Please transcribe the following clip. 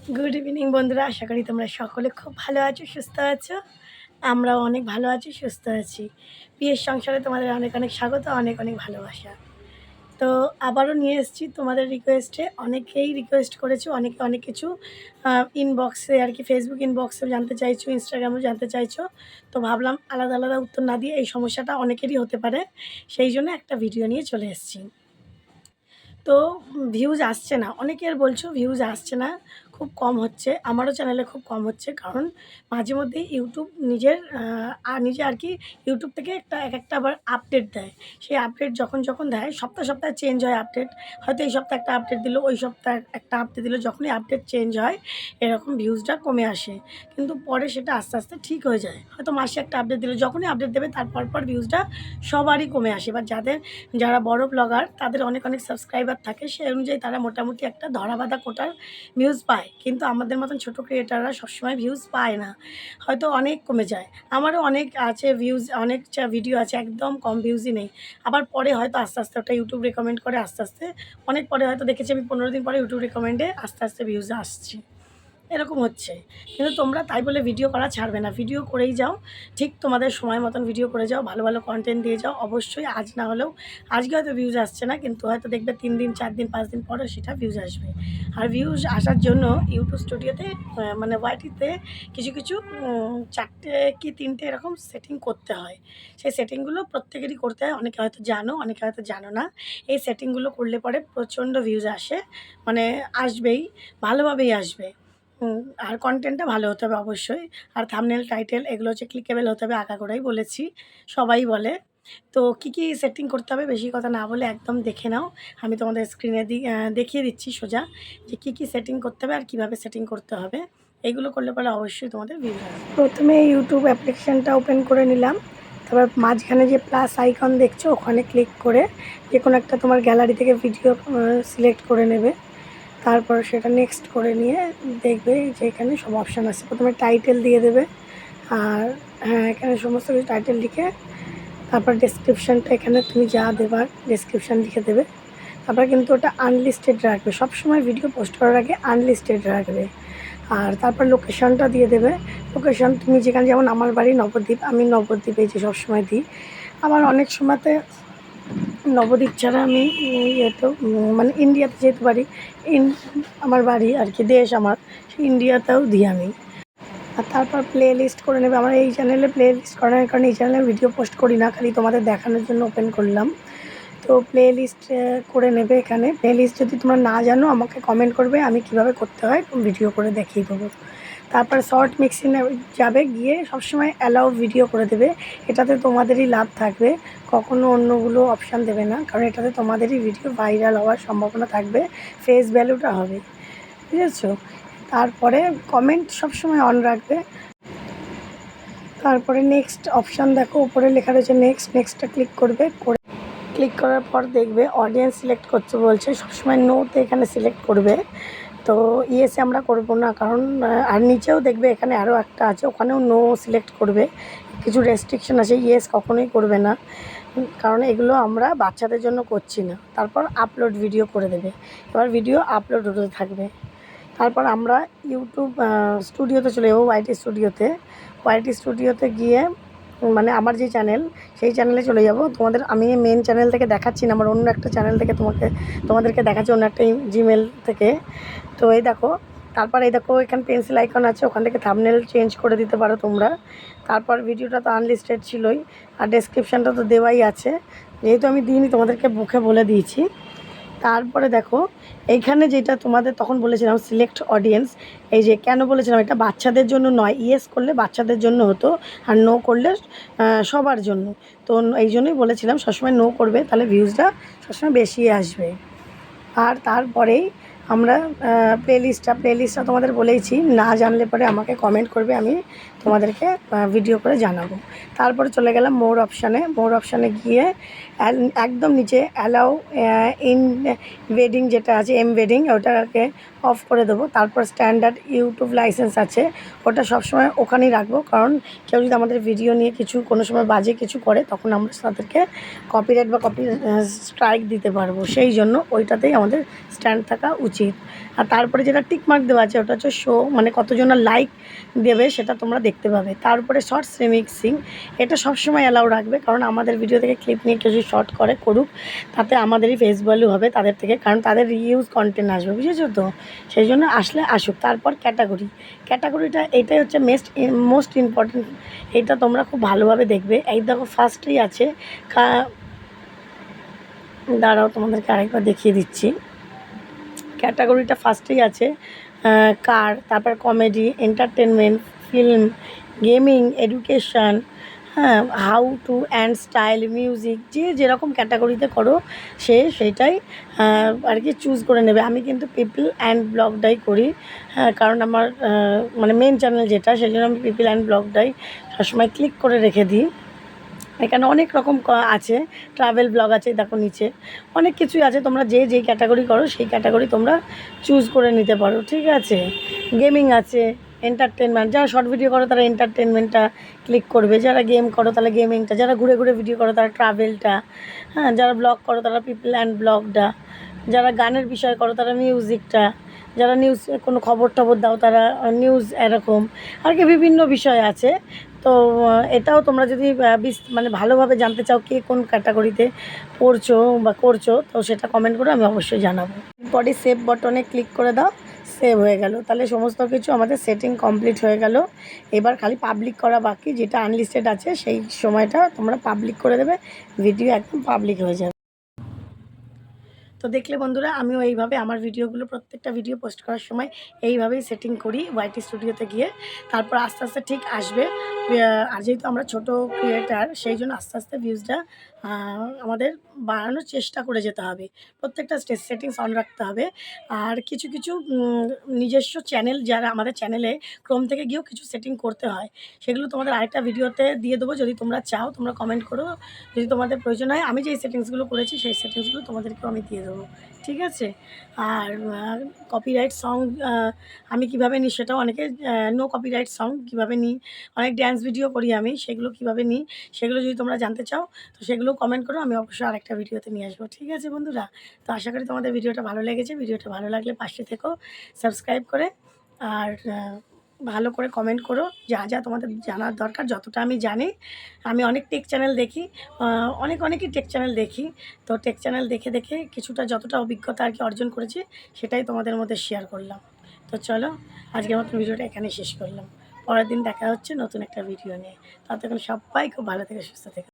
Good evening বন্ধুরা, আশা করি তোমরা সকলে খুব ভালো আছো, সুস্থ আছো। আমরাও অনেক ভালো আছি, সুস্থ আছি। বিয়ের সংসারে তোমাদের অনেক অনেক স্বাগত, অনেক অনেক ভালোবাসা। তো আবারও নিয়ে এসেছি তোমাদের রিকোয়েস্টে। অনেকেই রিকোয়েস্ট করেছো, অনেকে অনেক কিছু ইনবক্সে আর কি, ফেসবুক ইনবক্সেও জানতে চাইছো, ইনস্টাগ্রামেও জানতে চাইছো। তো ভাবলাম আলাদা আলাদা উত্তর না দিয়ে, এই সমস্যাটা অনেকেরই হতে পারে, সেই জন্য একটা ভিডিও নিয়ে চলে এসেছি। তো ভিউজ আসছে না, অনেকের বলছো ভিউজ আসছে না, খুব কম হচ্ছে। আমারও চ্যানেলে খুব কম হচ্ছে, কারণ মাঝে মধ্যে ইউটিউব নিজে আর কি ইউটিউব থেকে একটা আবার আপডেট দেয়। সেই আপডেট যখন যখন দেয়, সপ্তাহে সপ্তাহে চেঞ্জ হয় আপডেট। হয়তো এই সপ্তাহে একটা আপডেট দিল, ওই সপ্তাহে একটা আপডেট দিল, যখনই আপডেট চেঞ্জ হয় এরকম ভিউজটা কমে আসে। কিন্তু পরে সেটা আস্তে আস্তে ঠিক হয়ে যায়। হয়তো মাসে একটা আপডেট দিল, যখনই আপডেট দেবে তার পর ভিউজটা সবারই কমে আসে। এবার যারা বড় ব্লগার তাদের অনেক অনেক সাবস্ক্রাইবার থাকে, সেই অনুযায়ী তারা মোটামুটি একটা ধরাবাঁধা কোটার ভিউজ পায়। কিন্তু আমাদের মতন ছোটো ক্রিয়েটাররা সবসময় ভিউজ পায় না, হয়তো অনেক কমে যায়। আমারও অনেক আছে ভিউজ, অনেক ভিডিও আছে একদম কম ভিউজই নেই। আবার পরে হয়তো আস্তে আস্তে ওটা ইউটিউব রেকমেন্ড করে, আস্তে আস্তে অনেক পরে হয়তো দেখেছি আমি 15 দিন পরে ইউটিউব রেকমেন্ডে আস্তে আস্তে ভিউজ আসছে, এরকম হচ্ছে। কিন্তু তোমরা তাই বলে ভিডিও করা ছাড়বে না, ভিডিও করেই যাও, ঠিক তোমাদের সময় মতন ভিডিও করে যাও, ভালো ভালো কন্টেন্ট দিয়ে যাও। অবশ্যই আজ না হলেও, আজকে হয়তো ভিউজ আসছে না, কিন্তু হয়তো দেখবে 3 দিন 4 দিন 5 দিন পরে সেটা ভিউজ আসবে। আর ভিউজ আসার জন্য ইউটিউব স্টুডিওতে মানে ওয়াইটিতে কিছু কিছু 4টে কি 3টে এরকম সেটিং করতে হয়। সেই সেটিংগুলো প্রত্যেকেরই করতে হয়, অনেকে হয়তো জানো, অনেকে হয়তো জানো না। এই সেটিংগুলো করলে পরে প্রচণ্ড ভিউজ আসে, মানে আসবেই, ভালোভাবেই আসবে। আর কনটেন্টটা ভালো হতে হবে অবশ্যই। আর থাম্বনেল, টাইটেল এগুলো হচ্ছে ক্লিকেবল হতে হবে, আগাগোড়াই বলেছি, সবাই বলে। তো কী সেটিং করতে হবে বেশি কথা না বলে একদম দেখে নাও। আমি তোমাদের স্ক্রিনে দেখিয়ে দিচ্ছি সোজা যে কী সেটিং করতে হবে আর কীভাবে সেটিং করতে হবে। এগুলো করলে পরে অবশ্যই তোমাদের ভিউজ আসবে। প্রথমে ইউটিউব অ্যাপ্লিকেশানটা ওপেন করে নিলাম, তারপর মাঝখানে যে প্লাস আইকন দেখছো ওখানে ক্লিক করে যে কোনো একটা তোমার গ্যালারি থেকে ভিডিও সিলেক্ট করে নেবে। তারপর সেটা নেক্সট করে নিয়ে দেখবে যে এখানে সব অপশান আছে। প্রথমে টাইটেল দিয়ে দেবে, আর হ্যাঁ এখানে সমস্ত কিছু টাইটেল লিখে, তারপর ডেসক্রিপশানটা এখানে তুমি যা দেবার ডেসক্রিপশান লিখে দেবে। তারপর কিন্তু ওটা আনলিস্টেড রাখবে, সবসময় ভিডিও পোস্ট করার আগে আনলিস্টেড রাখবে। আর তারপর লোকেশানটা দিয়ে দেবে, লোকেশান তুমি যেখানে, যেমন আমার বাড়ি নবদ্বীপ, আমি নবদ্বীপে যে সবসময় দিই। আবার অনেক সময়তে নবদ্বীপ ছাড়া আমি ইয়েতেও মানে ইন্ডিয়াতে যেতে পারি, আমার বাড়ি আর কি, দেশ আমার, সেই ইন্ডিয়াতেও দিই আমি। আর তারপর প্লে লিস্ট করে নেবে। আমার এই চ্যানেলে প্লে লিস্ট করার কারণে এই চ্যানেলে ভিডিও পোস্ট করি না, খালি তোমাদের দেখানোর জন্য ওপেন করলাম। তো প্লে লিস্ট করে নেবে। এখানে প্লে লিস্ট যদি তোমরা না জানো আমাকে কমেন্ট করবে, আমি কিভাবে করতে হয় ভিডিও করে দেখিয়ে দেবো। তারপর শর্ট মিক্সিংয়ে যাবে, গিয়ে সবসময় অ্যালাউ ভিডিও করে দেবে। এটাতে তোমাদেরই লাভ থাকবে, কখনো অন্যগুলো অপশান দেবে না, কারণ এটাতে তোমাদেরই ভিডিও ভাইরাল হওয়ার সম্ভাবনা থাকবে, ফেস ভ্যালুটা হবে, বুঝেছো। তারপরে কমেন্ট সবসময় অন রাখবে। তারপরে নেক্সট অপশান দেখো, উপরে লেখা রয়েছে নেক্সট, নেক্সটটা ক্লিক করবে। ক্লিক করার পর দেখবে অডিয়েন্স সিলেক্ট করতে বলছে, সবসময় নোতে এখানে সিলেক্ট করবে। তো ইয়েসে আমরা করব না, কারণ আর নিচেও দেখবে এখানে আরও একটা আছে, ওখানেও নো সিলেক্ট করবে। কিছু রেস্ট্রিকশন আছে, ইয়েস কখনোই করবে না, কারণ এগুলো আমরা বাচ্চাদের জন্য করছি না। তারপর আপলোড ভিডিও করে দেবে, এবার ভিডিও আপলোড হতে থাকবে। তারপর আমরা ইউটিউব স্টুডিওতে চলে যাবো, ওয়াইটি স্টুডিওতে গিয়ে মানে আমার যে চ্যানেল, সেই চ্যানেলে চলে যাব। আমি মেন চ্যানেল থেকে দেখাচ্ছি না, আমার অন্য একটা চ্যানেল থেকে তোমাদেরকে দেখাচ্ছি, অন্য একটা জিমেল থেকে। তো এই দেখো, তারপর এই দেখো এখানে পেন্সিল আইকন আছে, ওখান থেকে থাম্বনেল চেঞ্জ করে দিতে পারো তোমরা। তারপর ভিডিওটা তো আনলিস্টেড ছিলই, আর ডেসক্রিপশানটা তো দেওয়াই আছে, যেহেতু আমি দিইনি তোমাদেরকে মুখে বলে দিয়েছি। তারপরে দেখো এইখানে যেটা তোমাদের তখন বলেছিলাম সিলেক্ট অডিয়েন্স, এই যে কেন বলেছিলাম এটা বাচ্চাদের জন্য নয়, ইয়েস করলে বাচ্চাদের জন্য হতো, আর নো করলে সবার জন্য। তো এই জন্যই বলেছিলাম সবসময় নো করবে, তাহলে ভিউজটা সবসময় বেশি আসবে। আর তারপরেই আমরা প্লেলিস্টটা তোমাদের বলেইছি, না জানলে পরে আমাকে কমেন্ট করবে, আমি তোমাদেরকে ভিডিও করে জানাবো। তারপরে চলে গেলাম মোর অপশানে গিয়ে একদম নিচে অ্যালাউ এমবেডিং যেটা আছে, এমবেডিং ওটাকে অফ করে দেবো। তারপর স্ট্যান্ডার্ড ইউটিউব লাইসেন্স আছে, ওটা সবসময় ওখানেই রাখবো, কারণ কেউ যদি আমাদের ভিডিও নিয়ে কোনো সময় বাজে কিছু করে, তখন আমরা তাদেরকে কপিরাইট বা স্ট্রাইক দিতে পারবো, সেই জন্য ওইটাতেই আমাদের স্ট্যান্ড থাকা উচিত। উচিত। আর তারপরে যেটা টিক মার্ক দেওয়া আছে ওটা হচ্ছে শো, মানে কতজনের লাইক দেবে সেটা তোমরা দেখতে পাবে। তারপরে শর্টস রিমিক্সিং, এটা সবসময় অ্যালাউ রাখবে, কারণ আমাদের ভিডিও থেকে ক্লিপ নিয়ে কেউ যদি শর্ট করে করুক, তাতে আমাদেরই ফেস ভ্যালু হবে তাদের থেকে, কারণ তাদের রিউজ কন্টেন্ট আসবে, বুঝেছো তো? সেই জন্য আসলে আসুক। তারপর ক্যাটাগরিটা এটাই হচ্ছে মোস্ট ইম্পর্টেন্ট। এটা তোমরা খুব ভালোভাবে দেখবে। এই দেখো ফার্স্টেই আছে দাঁড়াও তোমাদেরকে আরেকবার দেখিয়ে দিচ্ছি। ক্যাটাগরিটা ফার্স্টেই আছে কার, তারপর comedy, entertainment, film, gaming, education, হ্যাঁ, how to and style, music. যে যেরকম ক্যাটাগরিতে করো সেইটাই আর কি চুজ করে নেবে। আমি কিন্তু পিপল অ্যান্ড ব্লগটাই করি, হ্যাঁ, কারণ আমার মানে মেন চ্যানেল যেটা, সেই জন্য আমি পিপল অ্যান্ড ব্লগটাই সবসময় ক্লিক করে রেখে দিই। এখানে অনেক রকম আছে, ট্রাভেল ব্লগ আছে, দেখো নিচে অনেক কিছুই আছে। তোমরা যেই ক্যাটাগরি করো সেই ক্যাটাগরি তোমরা চুজ করে নিতে পারো, ঠিক আছে? গেমিং আছে, এন্টারটেনমেন্ট, যারা শর্ট ভিডিও করো তারা এন্টারটেনমেন্টটা ক্লিক করবে, যারা গেম করো তাহলে গেমিংটা, যারা ঘুরে ঘুরে ভিডিও করো তারা ট্রাভেলটা, হ্যাঁ, যারা ব্লগ করো তারা পিপল অ্যান্ড ব্লগটা, যারা গানের বিষয় করো তারা মিউজিকটা, যারা নিউজ কোনো খবর টবর দাও তারা নিউজ, এরকম আর কি বিভিন্ন বিষয় আছে। তো এটাও তোমরা যদি মানে ভালোভাবে জানতে চাও কে কোন ক্যাটাগরিতে পড়ছো বা করছো, তো সেটা কমেন্ট করে আমি অবশ্যই জানাবো। পরে সেভ বটনে ক্লিক করে দাও, সেভ হয়ে গেল। তাহলে সমস্ত কিছু আমাদের সেটিং কমপ্লিট হয়ে গেল। এবার খালি পাবলিক করা বাকি, যেটা আনলিস্টেড আছে সেই সময়টা তোমরা পাবলিক করে দেবে, ভিডিও একদম পাবলিক হয়ে যাবে। তো দেখলে বন্ধুরা, আমিও এইভাবে আমার ভিডিওগুলো, প্রত্যেকটা ভিডিও পোস্ট করার সময় এইভাবেই সেটিং করি ওয়াইটি স্টুডিওতে গিয়ে। তারপর আস্তে আস্তে ঠিক আসবে। আর যেহেতু আমরা ছোট ক্রিয়েটার, সেই জন্য আস্তে আস্তে ভিউজটা আমাদের বাড়ানোর চেষ্টা করে যেতে হবে। প্রত্যেকটা সেটিংস অন রাখতে হবে। আর কিছু কিছু নিজস্ব চ্যানেল, যারা আমাদের চ্যানেলে ক্রোম থেকে গিয়েও কিছু সেটিং করতে হয়, সেগুলো তোমাদের আরেকটা ভিডিওতে দিয়ে দেবো। যদি তোমরা চাও তোমরা কমেন্ট করো, যদি তোমাদের প্রয়োজন হয় আমি যেই সেটিংসগুলো করেছি সেই সেটিংসগুলো তোমাদেরকেও আমি দিয়ে দেবো, ঠিক আছে? আর কপিরাইট সং আমি কীভাবে নিই সেটাও অনেকে, নো কপিরাইট সং কীভাবে নিই, অনেক ড্যান্স ভিডিও করি আমি, সেগুলো কীভাবে নিই সেগুলো যদি তোমরা জানতে চাও তো সেগুলো কমেন্ট করো, আমি অবশ্যই আরেকটা ভিডিওতে নিয়ে আসবো, ঠিক আছে বন্ধুরা? তো আশা করি তোমাদের ভিডিওটা ভালো লেগেছে। ভিডিওটা ভালো লাগলে পাশে থেকো সাবস্ক্রাইব করে, আর ভালো করে কমেন্ট করো যা যা তোমাদের জানার দরকার। যতটা আমি জানি, আমি অনেক টেক চ্যানেল দেখি, অনেকই টেক চ্যানেল দেখি। তো টেক চ্যানেল দেখে দেখে কিছুটা যতটা অভিজ্ঞতা আর কি অর্জন করেছি সেটাই তোমাদের মধ্যে শেয়ার করলাম। তো চলো, আজকের মতো ভিডিওটা এখানেই শেষ করলাম। পরের দিন দেখা হচ্ছে নতুন একটা ভিডিও নিয়ে। ততক্ষণ সবাই খুব ভালো থেকে সুস্থ থেকে।